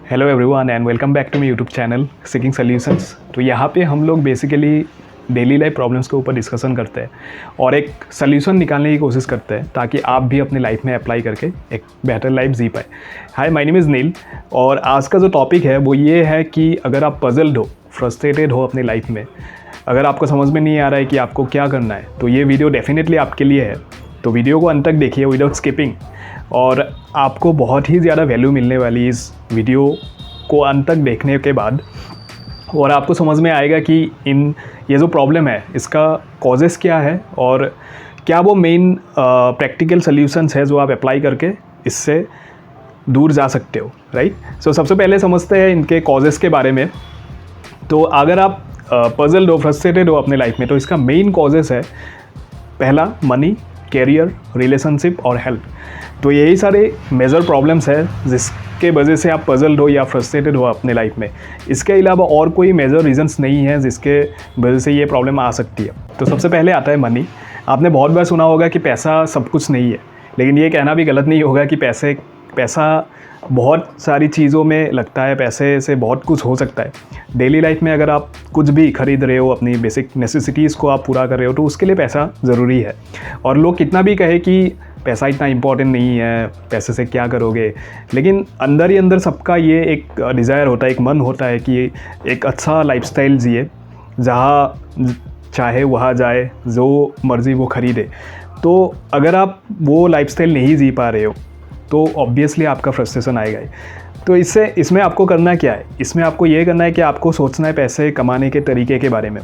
Hello everyone and welcome back to my YouTube channel seeking solutions. तो यहाँ पे हम लोग बेसिकली डेली लाइफ प्रॉब्लम्स के ऊपर डिस्कशन करते हैं और एक सॉल्यूशन निकालने की कोशिश करते हैं ताकि आप भी अपनी लाइफ में अप्लाई करके एक बेहतर लाइफ जी पाए। हाय, माय नेम इज़ नील और आज का जो टॉपिक है वो ये है कि अगर आप पजल्ड हो, फ्रस्ट्रेटेड हो अपनी लाइफ में, अगर आपको समझ में नहीं आ रहा है कि आपको क्या करना है, तो ये वीडियो डेफिनेटली आपके लिए है। तो वीडियो को अंत तक देखिए विदाउट स्किपिंग और आपको बहुत ही ज़्यादा वैल्यू मिलने वाली इस वीडियो को अंत तक देखने के बाद। और आपको समझ में आएगा कि ये जो प्रॉब्लम है इसका कॉजेस क्या है और क्या वो मेन प्रैक्टिकल सॉल्यूशंस है जो आप अप्लाई करके इससे दूर जा सकते हो, राइट। सो सबसे पहले समझते हैं इनके कॉजेस के बारे में। तो अगर आप पजल्ड हो, फ्रस्ट्रेटेड हो अपने लाइफ में, तो इसका मेन कॉजेस है पहला मनी, कैरियर, रिलेशनशिप और हेल्थ। तो यही सारे मेजर प्रॉब्लम्स हैं जिसके वजह से आप पजल्ड हो या फ्रस्ट्रेटेड हो अपने लाइफ में। इसके अलावा और कोई मेजर रीजंस नहीं है जिसके वजह से ये प्रॉब्लम आ सकती है। तो सबसे पहले आता है मनी। आपने बहुत बार सुना होगा कि पैसा सब कुछ नहीं है, लेकिन ये कहना भी गलत नहीं होगा कि पैसा बहुत सारी चीज़ों में लगता है। पैसे से बहुत कुछ हो सकता है। डेली लाइफ में अगर आप कुछ भी खरीद रहे हो, अपनी बेसिक नेसेसिटीज़ को आप पूरा कर रहे हो, तो उसके लिए पैसा ज़रूरी है। और लोग कितना भी कहे कि पैसा इतना इम्पॉर्टेंट नहीं है, पैसे से क्या करोगे, लेकिन अंदर ही अंदर सबका ये एक डिज़ायर होता है, एक मन होता है कि एक अच्छा लाइफस्टाइल जिए, जहाँ चाहे वहाँ जाए, जो मर्ज़ी वो ख़रीदे। तो अगर आप वो लाइफस्टाइल नहीं जी पा रहे हो तो ऑब्वियसली आपका फ्रस्ट्रेशन आएगा ही। तो इसमें आपको करना क्या है? इसमें आपको ये करना है कि आपको सोचना है पैसे कमाने के तरीके के बारे में।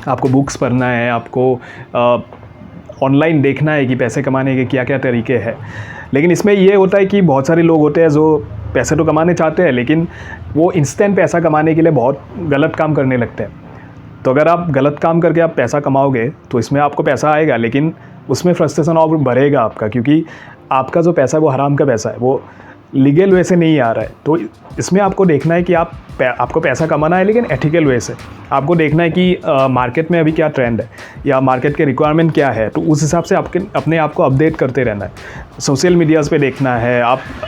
आपको बुक्स पढ़ना है, आपको ऑनलाइन देखना है कि पैसे कमाने के क्या क्या तरीके हैं। लेकिन इसमें ये होता है कि बहुत सारे लोग होते हैं जो पैसे तो कमाने चाहते हैं, लेकिन वो इंस्टेंट पैसा कमाने के लिए बहुत गलत काम करने लगते हैं। तो अगर आप गलत काम करके आप पैसा कमाओगे तो इसमें आपको पैसा आएगा, लेकिन उसमें फ्रस्ट्रेशन और बढ़ेगा आपका, क्योंकि आपका जो पैसा है वो हराम का पैसा है, वो लीगल वे से नहीं आ रहा है। तो इसमें आपको देखना है कि आपको पैसा कमाना है, लेकिन एथिकल वे से। आपको देखना है कि मार्केट में अभी क्या ट्रेंड है या मार्केट के रिक्वायरमेंट क्या है, तो उस हिसाब से अपने आप को अपडेट करते रहना है। सोशल मीडियाज़ पे देखना है।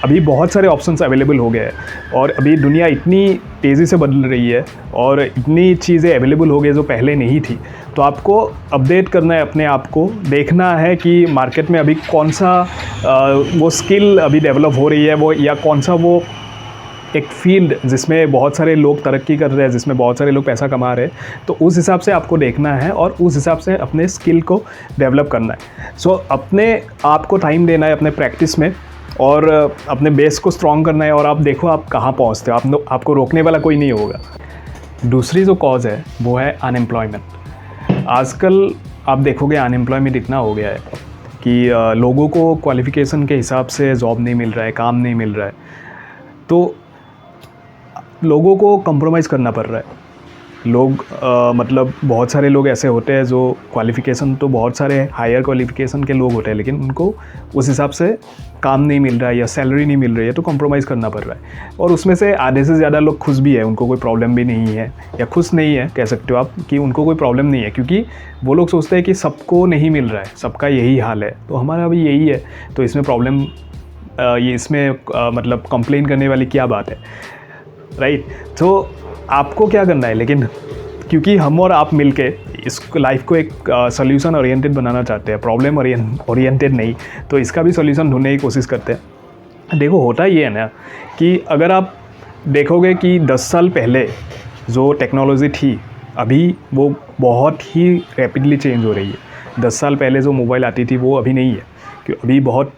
अभी बहुत सारे ऑप्शंस अवेलेबल हो गए हैं और अभी दुनिया इतनी तेज़ी से बदल रही है और इतनी चीज़ें अवेलेबल हो गई जो पहले नहीं थी। तो आपको अपडेट करना है अपने आप को, देखना है कि मार्केट में अभी कौन सा वो स्किल अभी डेवलप हो रही है, वो या कौन सा वो एक फील्ड जिसमें बहुत सारे लोग तरक्की कर रहे हैं, जिसमें बहुत सारे लोग पैसा कमा रहे हैं। तो उस हिसाब से आपको देखना है और उस हिसाब से अपने स्किल को डेवलप करना है। सो अपने आप को टाइम देना है अपने प्रैक्टिस में और अपने बेस को स्ट्रॉन्ग करना है। और आप देखो आप कहाँ पहुँचते हो, आपको रोकने वाला कोई नहीं होगा। दूसरी जो कॉज है वो है अनएम्प्लॉयमेंट। आजकल आप देखोगे अनएम्प्लॉयमेंट इतना हो गया है कि लोगों को क्वालिफ़िकेशन के हिसाब से जॉब नहीं मिल रहा है, काम नहीं मिल रहा है। तो लोगों को कंप्रोमाइज़ करना पड़ रहा है। मतलब बहुत सारे लोग ऐसे होते हैं जो क्वालिफ़िकेशन तो बहुत सारे हायर क्वालिफ़िकेशन के लोग होते हैं, लेकिन उनको उस हिसाब से काम नहीं मिल रहा है या सैलरी नहीं मिल रही है, तो कंप्रोमाइज़ करना पड़ रहा है। और उसमें से आधे से ज़्यादा लोग खुश भी है, उनको कोई प्रॉब्लम भी नहीं है, या खुश नहीं है कह सकते हो आप कि उनको कोई प्रॉब्लम नहीं है, क्योंकि वो लोग सोचते हैं कि सबको नहीं मिल रहा है, सबका यही हाल है, तो हमारा भी यही है, तो इसमें प्रॉब्लम इसमें मतलब कंप्लेन करने वाली क्या बात है, राइट। तो आपको क्या करना है, लेकिन क्योंकि हम और आप मिलके इस लाइफ को एक सॉल्यूशन ओरिएंटेड बनाना चाहते हैं, प्रॉब्लम ओरिएंटेड नहीं, तो इसका भी सॉल्यूशन ढूंढने की कोशिश करते हैं। देखो होता ये है ना कि अगर आप देखोगे कि 10 साल पहले जो टेक्नोलॉजी थी, अभी वो बहुत ही रैपिडली चेंज हो रही है। 10 साल पहले जो मोबाइल आती थी वो अभी नहीं है, क्योंकि अभी बहुत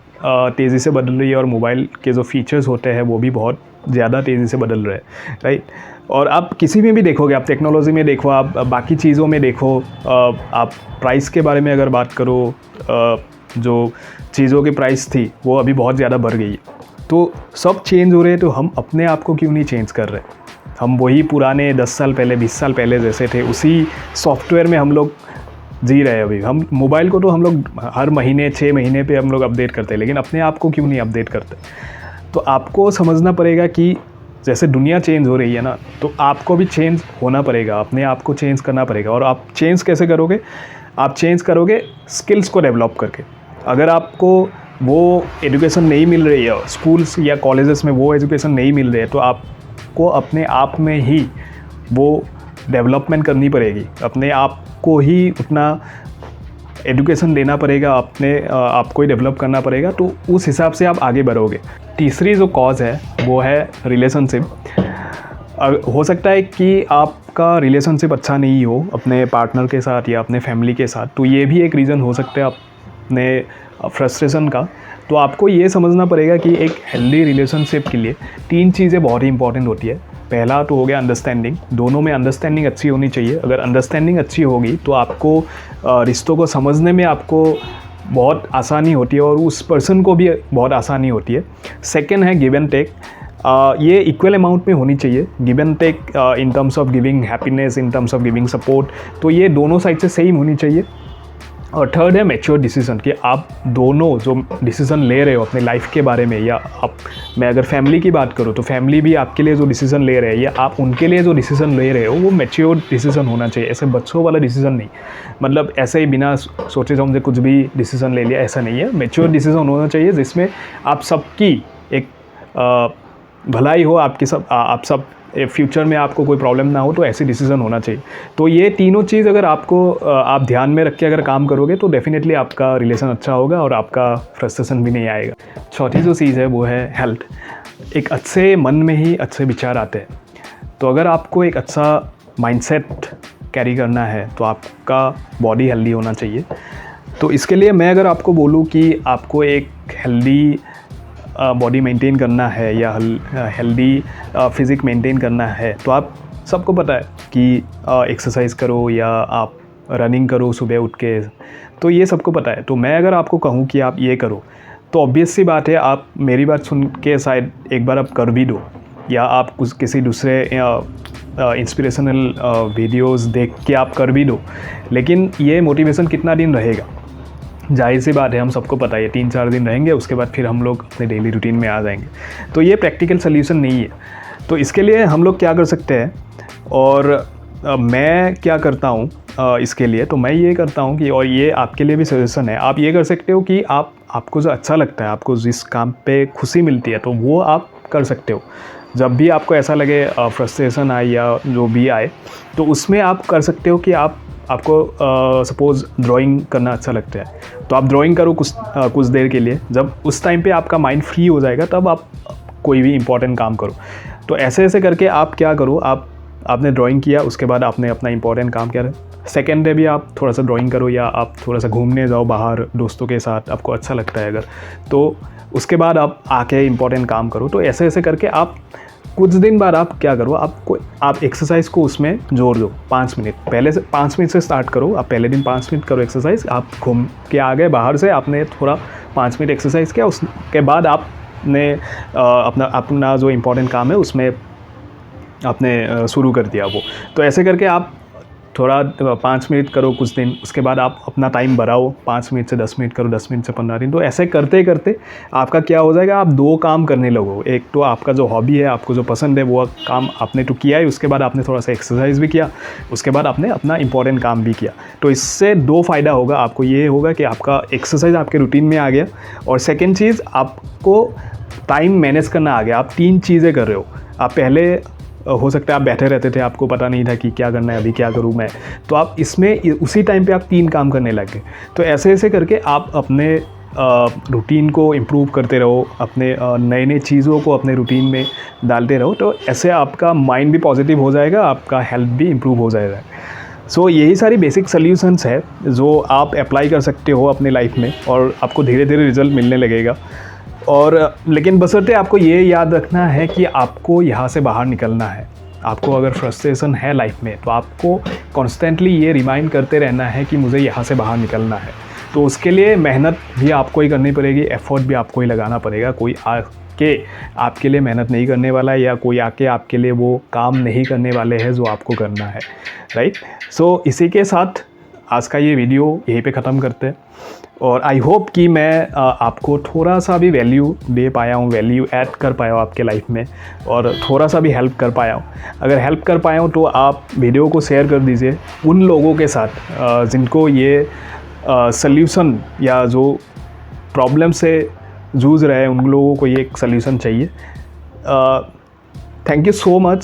तेज़ी से बदल रही है और मोबाइल के जो फीचर्स होते हैं वो भी बहुत ज़्यादा तेज़ी से बदल रहे हैं, राइट। और आप किसी में भी देखोगे, आप टेक्नोलॉजी में देखो, आप बाकी चीज़ों में देखो, आप प्राइस के बारे में अगर बात करो, जो चीज़ों की प्राइस थी वो अभी बहुत ज़्यादा बढ़ गई है। तो सब चेंज हो रहे हैं, तो हम अपने आप को क्यों नहीं चेंज कर रहे? हम वही पुराने 10 साल पहले, 20 साल पहले जैसे थे, उसी सॉफ्टवेयर में हम लोग जी रहे हैं अभी। हम मोबाइल को तो हम लोग हर महीने 6 महीने पे हम लोग अपडेट करते हैं, लेकिन अपने आप को क्यों नहीं अपडेट करते? तो आपको समझना पड़ेगा कि जैसे दुनिया चेंज हो रही है ना, तो आपको भी चेंज होना पड़ेगा, अपने आप को चेंज करना पड़ेगा। और आप चेंज कैसे करोगे? आप चेंज करोगे स्किल्स को डेवलप करके। अगर आपको वो एजुकेशन नहीं मिल रही है, स्कूल्स या कॉलेजेस में वो एजुकेशन नहीं मिल रही है, तो आपको अपने आप में ही वो डेवलपमेंट करनी पड़ेगी, अपने आप को ही उतना एजुकेशन देना पड़ेगा, अपने आपको ही डेवलप करना पड़ेगा, तो उस हिसाब से आप आगे बढ़ोगे। तीसरी जो कॉज है वो है रिलेशनशिप। हो सकता है कि आपका रिलेशनशिप अच्छा नहीं हो अपने पार्टनर के साथ या अपने फैमिली के साथ, तो ये भी एक रीज़न हो सकता है अपने फ्रस्ट्रेशन का। तो आपको ये समझना पड़ेगा कि एक हेल्दी रिलेशनशिप के लिए 3 चीज़ें बहुत ही इंपॉर्टेंट होती है। पहला तो हो गया अंडरस्टैंडिंग, दोनों में अंडरस्टैंडिंग अच्छी होनी चाहिए। अगर अंडरस्टैंडिंग अच्छी होगी तो आपको रिश्तों को समझने में आपको बहुत आसानी होती है और उस पर्सन को भी बहुत आसानी होती है। सेकंड है गिव एंड टेक। ये इक्वल अमाउंट में होनी चाहिए, give and take in terms of giving happiness, in terms of giving support, तो ये दोनों साइड से सेम होनी चाहिए। और थर्ड है मैच्योर डिसीजन, कि आप दोनों जो डिसीज़न ले रहे हो अपने लाइफ के बारे में, या मैं अगर फैमिली की बात करूँ तो फैमिली भी आपके लिए जो डिसीज़न ले रहे हैं या आप उनके लिए जो डिसीज़न ले रहे हो वो मैच्योर डिसीज़न होना चाहिए। ऐसे बच्चों वाला डिसीज़न नहीं, मतलब ऐसे ही बिना सोचे समझे कुछ भी डिसीज़न ले लिया, ऐसा नहीं है। मैच्योर डिसीज़न होना चाहिए जिसमें आप सबकी एक भलाई हो, आप सब फ्यूचर में आपको कोई प्रॉब्लम ना हो, तो ऐसी डिसीज़न होना चाहिए। तो ये तीनों चीज़ अगर आप ध्यान में रख के अगर काम करोगे तो डेफिनेटली आपका रिलेशन अच्छा होगा और आपका फ्रस्ट्रेशन भी नहीं आएगा। चौथी जो चीज़ है वो है हेल्थ। एक अच्छे मन में ही अच्छे विचार आते हैं, तो अगर आपको एक अच्छा माइंडसेट कैरी करना है तो आपका बॉडी हेल्दी होना चाहिए। तो इसके लिए मैं अगर आपको बोलूँ कि आपको एक हेल्दी बॉडी मेंटेन करना है या हेल्दी फिज़िक मेंटेन करना है, तो आप सबको पता है कि एक्सरसाइज करो या आप रनिंग करो सुबह उठ के, तो ये सबको पता है। तो मैं अगर आपको कहूँ कि आप ये करो, तो ऑब्वियस सी बात है आप मेरी बात सुन के शायद एक बार आप कर भी दो, या आप किसी दूसरे इंस्पिरेशनल वीडियोस देख के आप कर भी दो, लेकिन ये मोटिवेशन कितना दिन रहेगा? जाहिर सी बात है, हम सबको पता है 3-4 दिन रहेंगे, उसके बाद फिर हम लोग अपने डेली रूटीन में आ जाएंगे। तो ये प्रैक्टिकल सल्यूशन नहीं है। तो इसके लिए हम लोग क्या कर सकते हैं, और मैं क्या करता हूँ इसके लिए, तो मैं ये करता हूँ कि, और ये आपके लिए भी सजेशन है, आप ये कर सकते हो कि आपको जो अच्छा लगता है, आपको जिस काम पे खुशी मिलती है, तो वो आप कर सकते हो। जब भी आपको ऐसा लगे फ्रस्ट्रेशन आए या जो भी आए, तो उसमें आप कर सकते हो कि आपको सपोज़ ड्राइंग करना अच्छा लगता है, तो आप ड्राइंग करो कुछ देर के लिए। जब उस टाइम पे आपका माइंड फ्री हो जाएगा तब आप कोई भी इंपॉर्टेंट काम करो। तो ऐसे ऐसे करके आप क्या करो, आपने ड्राइंग किया, उसके बाद आपने अपना इंपॉर्टेंट काम किया, सेकेंड डे भी आप थोड़ा सा ड्राइंग करो, या आप थोड़ा सा घूमने जाओ बाहर दोस्तों के साथ, आपको अच्छा लगता है अगर, तो उसके बाद आप आके इंपॉर्टेंट काम करो। तो ऐसे ऐसे करके आप कुछ दिन बाद आप क्या करो, आप एक्सरसाइज को उसमें जोड़ दो। 5 मिनट पहले से 5 मिनट से स्टार्ट करो। आप पहले दिन 5 मिनट करो एक्सरसाइज, आप घूम के आ गए बाहर से, आपने थोड़ा 5 मिनट एक्सरसाइज किया, उसके बाद आपने अपना जो इम्पोर्टेंट काम है उसमें आपने शुरू कर दिया वो। तो ऐसे करके आप थोड़ा 5 मिनट करो कुछ दिन, उसके बाद आप अपना टाइम बढ़ाओ, 5 मिनट से 10 मिनट करो, 10 मिनट से 15 दिन। तो ऐसे करते करते आपका क्या हो जाएगा, आप 2 काम करने लगो। एक तो आपका जो हॉबी है, आपको जो पसंद है, वो काम आपने तो किया ही, उसके बाद आपने थोड़ा सा एक्सरसाइज भी किया, उसके बाद आपने अपना इंपॉर्टेंट काम भी किया। तो इससे 2 फ़ायदा होगा आपको। ये होगा कि आपका एक्सरसाइज आपके रूटीन में आ गया, और सेकेंड चीज़, आपको टाइम मैनेज करना आ गया। आप 3 चीज़ें कर रहे हो। आप पहले हो सकता है आप बैठे रहते थे, आपको पता नहीं था कि क्या करना है, अभी क्या करूँ मैं, तो आप इसमें उसी टाइम पे आप 3 काम करने लग गए। तो ऐसे ऐसे करके आप अपने रूटीन को इम्प्रूव करते रहो, अपने नए नए चीज़ों को अपने रूटीन में डालते रहो। तो ऐसे आपका माइंड भी पॉजिटिव हो जाएगा, आपका हेल्थ भी इम्प्रूव हो जाएगा। सो यही सारी बेसिक सॉल्यूशंस है जो आप अप्लाई कर सकते हो अपने लाइफ में, और आपको धीरे धीरे रिजल्ट मिलने लगेगा। और लेकिन बशर्ते आपको ये याद रखना है कि आपको यहाँ से बाहर निकलना है। आपको अगर फ्रस्ट्रेशन है लाइफ में, तो आपको कॉन्स्टेंटली ये रिमाइंड करते रहना है कि मुझे यहाँ से बाहर निकलना है। तो उसके लिए मेहनत भी आपको ही करनी पड़ेगी, एफर्ट भी आपको ही लगाना पड़ेगा। कोई आके आपके लिए मेहनत नहीं करने वाला है, या कोई आके आपके लिए वो काम नहीं करने वाले हैं जो आपको करना है, राइट। सो इसी के साथ आज का ये वीडियो यहीं पे ख़त्म करते हैं, और आई होप कि मैं आपको थोड़ा सा भी वैल्यू दे पाया हूँ, वैल्यू ऐड कर पाया हूँ आपके लाइफ में, और थोड़ा सा भी हेल्प कर पाया हूँ। अगर हेल्प कर पाया हूँ तो आप वीडियो को शेयर कर दीजिए उन लोगों के साथ जिनको ये सल्यूशन या जो प्रॉब्लम से जूझ रहे हैं उन लोगों को ये एक सल्यूशन चाहिए। Thank you so much.